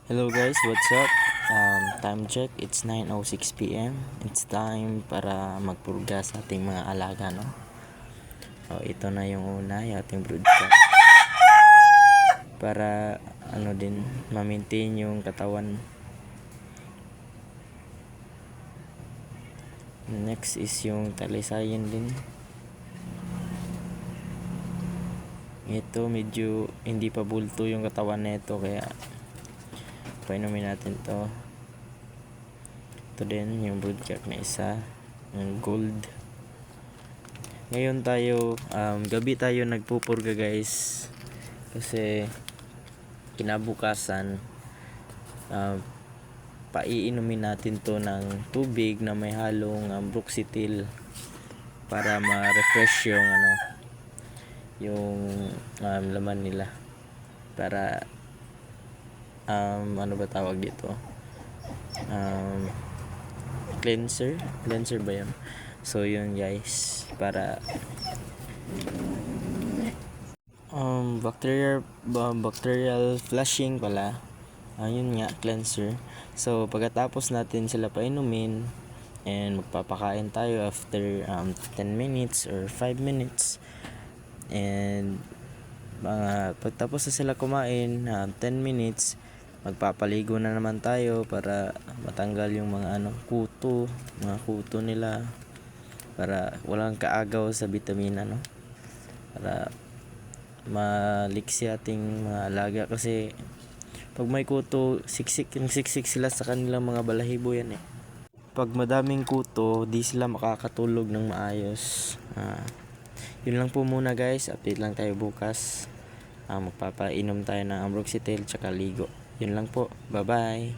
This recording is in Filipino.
Hello guys, what's up? Time check, it's 9:06 p.m. It's time para magpurga sa ating mga alaga, no? Ito na yung una, yung ating broodcat. Para din, ma-maintain yung katawan. Next is yung talisayan din. Ito medyo hindi pa bulto yung katawan nito, kaya painumin natin to. Ito din yung broodcat na isa, yung gold. Ngayon tayo, gabi tayo nagpupurga guys, kasi kinabukasan paiinumin natin to ng tubig na may halong broxetil para ma-refresh yung laman nila, para ano ba tawag dito, cleanser ba yun? So yun guys, para bacterial flushing pala, yun nga, cleanser. So pagkatapos natin sila painumin and magpapakain tayo after 10 minutes or 5 minutes, and pagtapos na sila kumain 10 minutes, magpapaligo na naman tayo para matanggal yung mga kuto nila, para walang kaagaw sa bitamina, no? Para maliksi ating mga alaga, kasi pag may kuto, siksik sila sa kanilang mga balahibo yan eh. Pag madaming kuto, di sila makakatulog ng maayos. Yun lang po muna guys, update lang tayo bukas. Magpapainom tayo ng ambroxetil tsaka ligo. Yun lang po, bye bye.